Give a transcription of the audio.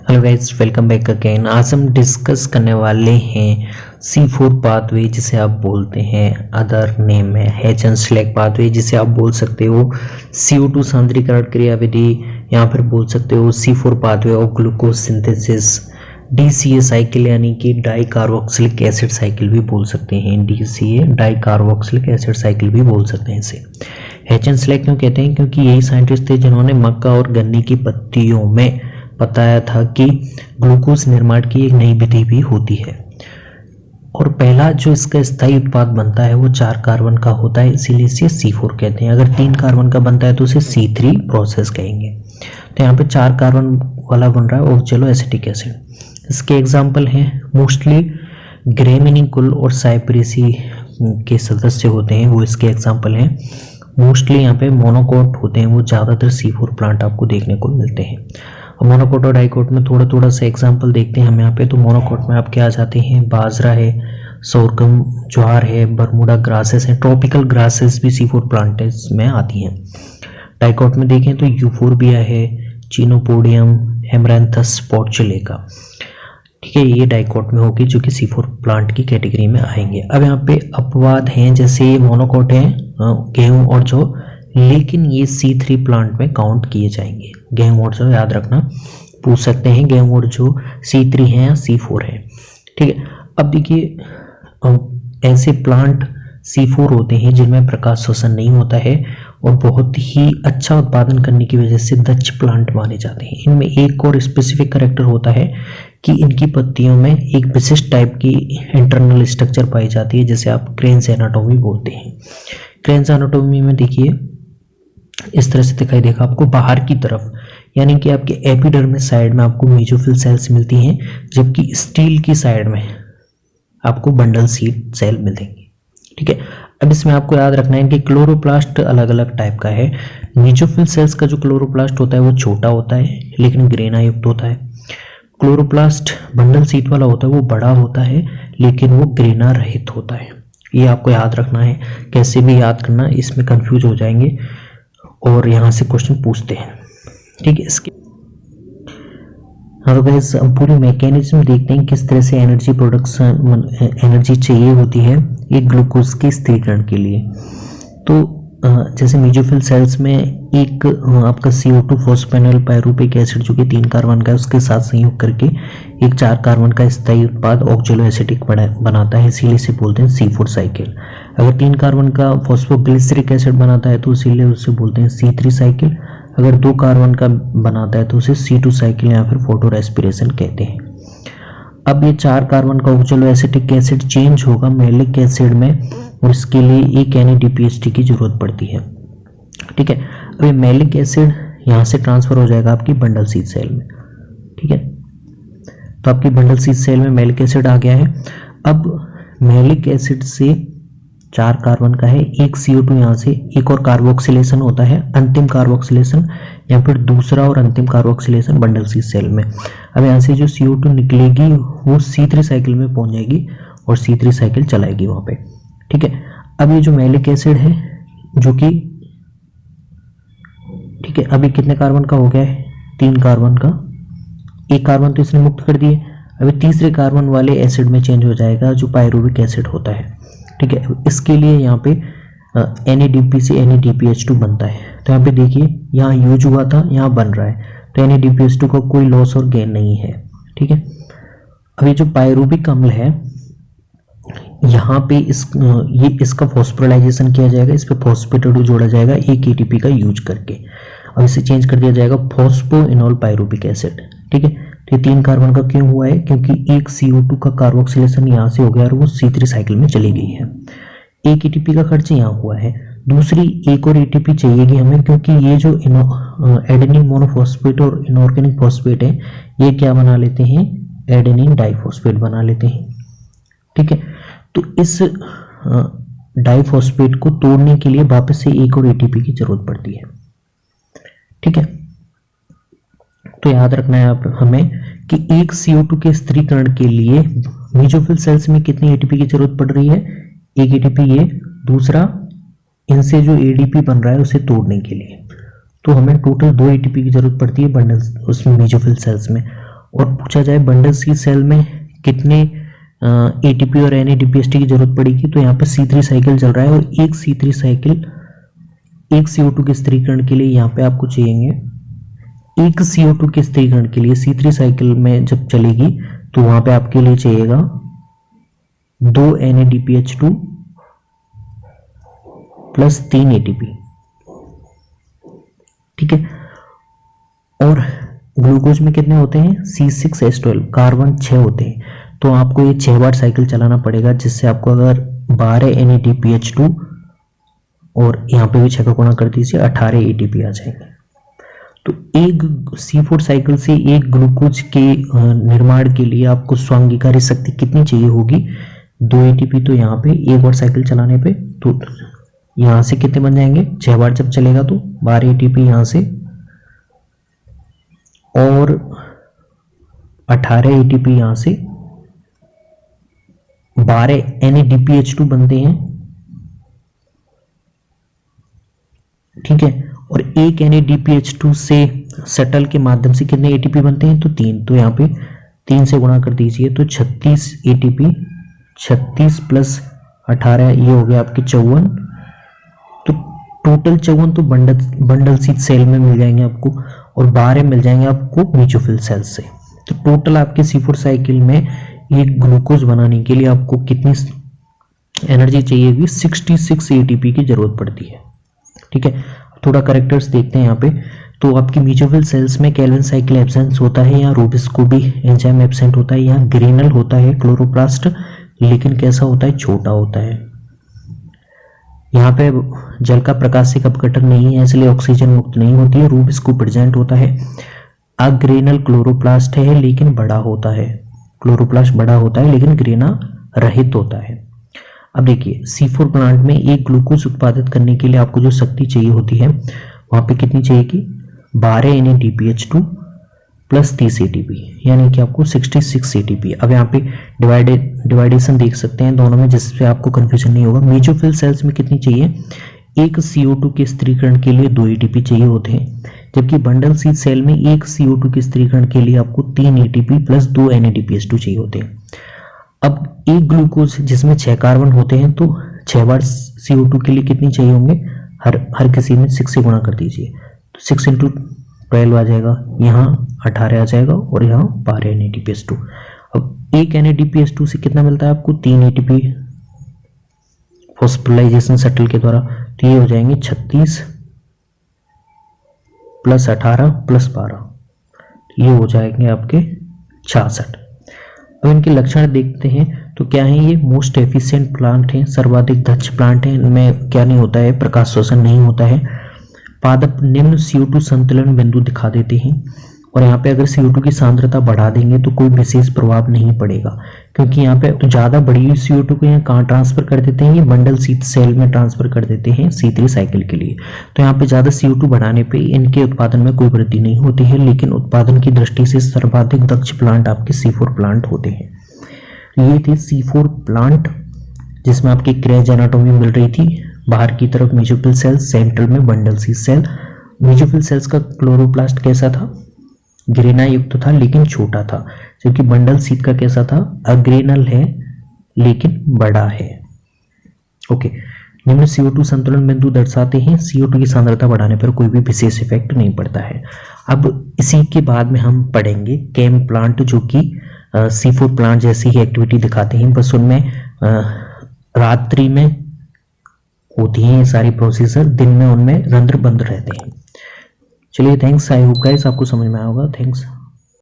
Hello guys, welcome back again. आज हम discuss करने वाले हैं C4 पाथवे, जिसे आप बोलते हैं, अदर नेम है हेचन-स्लैक पाथवे, जिसे आप बोल सकते हो CO2 सांद्रीकरण क्रिया विधि, या फिर बोल सकते हो C4 pathway of glucose synthesis, DCA cycle यानी कि डाई कार्बोक्सिलिक एसिड साइकिल भी बोल सकते हैं। DCA di carboxylic acid cycle भी बोल सकते हैं इसे। हेचन-स्लैक क्यों कहते हैं? क्योंकि यही साइंटिस्ट थे जिन्होंने मक्का और गन्ने की पत्तियों में बताया था कि ग्लूकोज निर्माण की एक नई विधि भी होती है, और पहला जो इसका स्थायी उत्पाद बनता है वो 4 कार्बन का होता है, इसीलिए इसे C4 कहते हैं। अगर 3 कार्बन का बनता है तो उसे C3 प्रोसेस कहेंगे। तो यहाँ पे 4 कार्बन वाला बन रहा है ऑक्जेलो एसिटिक एसिड। इसके एग्जाम्पल हैं मोस्टली ग्रेमिनिकुल और साइप्रेसी के सदस्य होते हैं, वो इसके एग्जाम्पल हैं। मोस्टली यहाँ पे मोनोकोट होते हैं, वो ज़्यादातर C4 प्लांट आपको देखने को मिलते हैं। मोनोकोट और डाइकोट में थोड़ा सा एग्जांपल देखते हैं हम यहाँ पे। तो मोनोकोट में आप क्या जाते हैं, बाजरा है, सोरगम ज्वार है, बरमूडा ग्रासेस है, ट्रॉपिकल ग्रासेस भी C4 प्लांट्स में आती हैं। डाइकोट में देखें तो यूफोर्बिया है, चिनोपोडियम, हेमरैंथस पोर्चुलेका, ठीक है, ये डाइकोट में होगी जो कि C4 प्लांट की कैटेगरी में आएंगे। अब यहाँ पे अपवाद हैं, जैसे मोनोकोट है गेहूं और जौ, लेकिन ये C3 प्लांट में काउंट किए जाएंगे। गेहूं और जौ याद रखना, पूछ सकते हैं गेहूं और जौ C3 है या C4 है, ठीक है। अब देखिए, ऐसे प्लांट C4 होते हैं जिनमें प्रकाश शोषण नहीं होता है और बहुत ही अच्छा उत्पादन करने की वजह से दक्ष प्लांट माने जाते हैं। इनमें एक और स्पेसिफिक कैरेक्टर होता है कि इनकी पत्तियों में एक विशिष्ट टाइप की इंटरनल स्ट्रक्चर पाई जाती है, जिसे आप क्रेन्स एनाटोमी बोलते हैं। क्रेन्स एनाटोमी में देखिए इस तरह से दिखाई देगा आपको बाहर की तरफ, यानी कि आपके एपिडर्मिस साइड में आपको मेसोफिल सेल्स मिलती हैं, जबकि स्टील की साइड में आपको बंडल सीड सेल मिलेंगे, ठीक है। अब इसमें आपको याद रखना है कि क्लोरोप्लास्ट अलग अलग टाइप का है। मेसोफिल सेल्स का जो क्लोरोप्लास्ट होता है वो छोटा होता है लेकिन ग्रेना युक्त होता है। क्लोरोप्लास्ट बंडल सीड वाला होता है वो बड़ा होता है लेकिन वो ग्रेना रहित होता है। ये आपको याद रखना है, कैसे भी याद करना, इसमें कंफ्यूज हो जाएंगे और यहाँ से क्वेश्चन पूछते हैं, ठीक है। इसके हाँ, तो गाइस हम पूरी मैकेनिज्म देखते हैं किस तरह से एनर्जी प्रोडक्शन, एनर्जी चाहिए होती है एक ग्लूकोज के स्थिरीकरण के लिए। तो जैसे मेसोफिल सेल्स में एक आपका CO2 फॉस्फेनॉल पायरूविक एसिड जो कि 3 कार्बन का है, उसके साथ संयोग करके एक 4 कार्बन का स्थायी उत्पाद ऑक्जेलो एसिटिक बनाता है, इसीलिए इसे बोलते हैं C4 साइकिल। अगर 3 कार्बन का फॉस्फोग्लिसरिक एसिड बनाता है तो इसीलिए उसे बोलते हैं C3 साइकिल। अगर 2 कार्बन का बनाता है तो उसे C2 साइकिल या फिर फोटो रेस्पिरेशन कहते हैं। अब ये 4 कार्बन का ऑक्जेलो एसिटिक एसिड चेंज होगा मैलिक एसिड में, और इसके लिए एक NADPH की जरूरत पड़ती है, ठीक है। अब ये मैलिक एसिड यहाँ से ट्रांसफर हो जाएगा आपकी बंडल सीड सेल में, ठीक है। तो आपकी बंडल सीड सेल में मैलिक एसिड आ गया है। अब मैलिक एसिड से 4 कार्बन का है, एक CO2 यहाँ से, एक और कार्बोक्सिलेशन होता है, अंतिम कार्बोक्सिलेशन या फिर दूसरा और अंतिम कार्बोक्सिलेशन बंडल सीड सेल में। अब यहाँ से जो CO2 निकलेगी वो C3 साइकिल में पहुंच जाएगी और C3 साइकिल चलाएगी वहां पे, ठीक है। अब ये जो मैलिक एसिड है जो कि, ठीक है, अभी कितने कार्बन का हो गया है, 3 कार्बन का, एक कार्बन तो इसने मुक्त कर दिए। अभी तीसरे कार्बन वाले एसिड में चेंज हो जाएगा जो पायरूविक एसिड होता है, ठीक है। इसके लिए यहाँ पे NADP से NADPH2 बनता है। तो यहाँ पे देखिए यहाँ यूज हुआ था, यहाँ बन रहा है, तो NADPH2 का कोई लॉस और गेन नहीं है, ठीक है। अभी जो पायरूविक अम्ल है यहाँ पे इसका फॉस्फोराइलेशन किया जाएगा, इस पे फॉस्फेट जोड़ा जाएगा एक ATP का यूज करके, और इसे चेंज कर दिया जाएगा फॉस्फोइनोल पायरूविक एसिड, ठीक है। तो ये 3 कार्बन का क्यों हुआ है? क्योंकि एक CO2 का कार्बोक्सिलेशन यहाँ से हो गया और वो C3 साइकिल में चली गई है। एक ATP का खर्च यहाँ हुआ है, दूसरी एक और ATP चाहिएगी हमें, क्योंकि ये जो एडेनिन मोनोफॉस्फेट और इनऑर्गेनिक फॉस्फेट है ये क्या बना लेते हैं, एडेनिन डाइफॉस्फेट बना लेते हैं, ठीक है। तो इस डाइफॉस्फेट को तोड़ने के लिए वापस से एक और ATP की जरूरत पड़ती है, ठीक है। तो याद रखना है आप हमें कि एक CO2 के स्थिरीकरण के लिए मेसोफिल सेल्स में कितनी ATP की जरूरत पड़ रही है, एक ATP ये, दूसरा इनसे जो ADP बन रहा है उसे तोड़ने के लिए, तो हमें टोटल 2 ATP की जरूरत पड़ती है बंडल उसमें मेसोफिल सेल्स में। और पूछा जाए बंडल सी सेल में कितने एटीपी और एनएडीपीएसटी की जरूरत पड़ेगी, तो यहाँ पे C3 साइकिल चल रहा है और एक C3 साइकिल एक CO2 के स्थिरीकरण के लिए यहाँ पे आपको चाहिए, एक CO2 के स्थिरीकरण के लिए C3 साइकिल में जब चलेगी तो वहां पे आपके लिए चाहिएगा 2 NADPH2 प्लस 3 ATP, ठीक है। और ग्लूकोज में कितने होते हैं, C6H12, कार्बन 6 होते हैं, तो आपको ये 6 बार साइकिल चलाना पड़ेगा, जिससे आपको अगर 12 NADPH2 और यहाँ पे भी 6 का गुणा कर दीजिए 18 ATP आ जाएंगे। तो एक C4 साइकिल से एक ग्लूकोज के निर्माण के लिए आपको स्वांगीकारी शक्ति कितनी चाहिए होगी, 2 ATP। तो यहाँ पे एक बार साइकिल चलाने पे तो यहाँ से कितने बन जाएंगे, 6 बार जब चलेगा तो 12 ATP यहाँ से और 18 ATP यहाँ से, 12 NADPH2 बनते हैं, ठीक है। और एक NADPH2 से शटल के माध्यम से कितने ATP बनते हैं, तो 3। तो यहाँ पे 3 से गुणा कर दीजिए तो 36 ATP, 36 प्लस 18 ये हो गया आपके 54। तो टोटल 54 तो बंडल सी सेल में मिल जाएंगे आपको और 12 मिल जाएंगे आपको न्यूट्रोफिल सेल से। तो टोटल आपके C4 साइकिल में एक ग्लूकोज बनाने के लिए आपको कितनी एनर्जी चाहिए होगी, 66 ATP की जरूरत पड़ती है, ठीक है। थोड़ा करेक्टर्स देखते हैं यहाँ पे। तो आपकी मीजोफिल सेल्स में कैल्विन साइकिल एब्सेंस होता है, या रूबिस्कोबी एंजाइम एब्सेंट होता है, या ग्रेनल होता है क्लोरोप्लास्ट, लेकिन कैसा होता है, छोटा होता है। यहाँ पे जल का प्रकाशिक अपघटन नहीं है, इसलिए ऑक्सीजन मुक्त नहीं होती है। रूबिस्को प्रेजेंट होता है। अग्रेनल क्लोरोप्लास्ट है लेकिन बड़ा होता है, क्लोरोप्लास्ट बड़ा होता है लेकिन ग्रेना रहित होता है। अब देखिए C4 प्लांट में एक ग्लूकोज उत्पादित करने के लिए आपको जो शक्ति चाहिए होती है वहां पे कितनी चाहिए कि 12 NADPH2 प्लस 30 ATP, यानी कि आपको 66 ATP। अब यहाँ पे डिवाइडेशन देख सकते हैं दोनों में, जिससे आपको कंफ्यूजन नहीं होगा। मेजोफिल सेल्स में कितनी चाहिए, एक CO2 के स्थिरीकरण के लिए 2 ATP चाहिए होते हैं, जबकि बंडल सी सेल में एक CO2 के स्थिरीकरण के लिए आपको 3 ATP प्लस 2 NADPH2 चाहिए होते हैं। अब एक ग्लूकोज जिसमें 6 कार्बन होते हैं तो 6 बार CO2 के लिए कितनी चाहिए होंगे, हर किसी में 6 से गुणा कर दीजिए तो 6 × 12 आ जाएगा, यहाँ 18 आ जाएगा और यहाँ 12 NADPH2। अब एक NADPH2 से कितना मिलता है आपको, 3 ATP फॉस्फोराइलेशन शटल के द्वारा, तो ये हो जाएंगे 36 प्लस 18 प्लस 12, ये हो जाएंगे आपके 66। अब इनके लक्षण देखते हैं तो क्या है, ये मोस्ट एफिशिएंट प्लांट है, सर्वाधिक दक्ष प्लांट है। इनमें क्या नहीं होता है, प्रकाश शोषण नहीं होता है। पादप निम्न CO2 संतुलन बिंदु दिखा देते हैं, और यहाँ पे अगर CO2 की सांद्रता बढ़ा देंगे तो कोई विशेष प्रभाव नहीं पड़ेगा, क्योंकि यहाँ पे ज्यादा बड़ी हुई CO2 को यहाँ कहाँ ट्रांसफर कर देते हैं, ये बंडल सी सेल में ट्रांसफर कर देते हैं C3 साइकिल के लिए। तो यहाँ पे ज्यादा CO2 बढ़ाने पे इनके उत्पादन में कोई वृद्धि नहीं होती है, लेकिन उत्पादन की दृष्टि से सर्वाधिक दक्ष प्लांट आपके C4 प्लांट होते हैं। ये थे C4 प्लांट, जिसमें आपकी क्रैच एनाटोमी मिल रही थी। बाहर की तरफ मेजोफिल सेल, सेंट्रल में बंडल सी सेल। मेजोफिल सेल्स का क्लोरोप्लास्ट कैसा था, ग्रेना युक्त था लेकिन छोटा था, जबकि बंडल सीट का कैसा था, अग्रेनल है लेकिन बड़ा है। ओके, निम्न CO2 संतुलन बिंदु दर्शाते हैं। CO2 की सांद्रता बढ़ाने पर कोई भी विशेष इफेक्ट नहीं पड़ता है। अब इसी के बाद में हम पढ़ेंगे केम प्लांट, जो कि C4 प्लांट जैसी ही एक्टिविटी दिखाते हैं, बस उनमें रात्रि में होती हैं ये सारी प्रोसीजर, दिन में उनमें रंध्र बंद रहते हैं। चलिए, थैंक्स। आई होप गाइस आपको समझ में आया होगा। थैंक्स।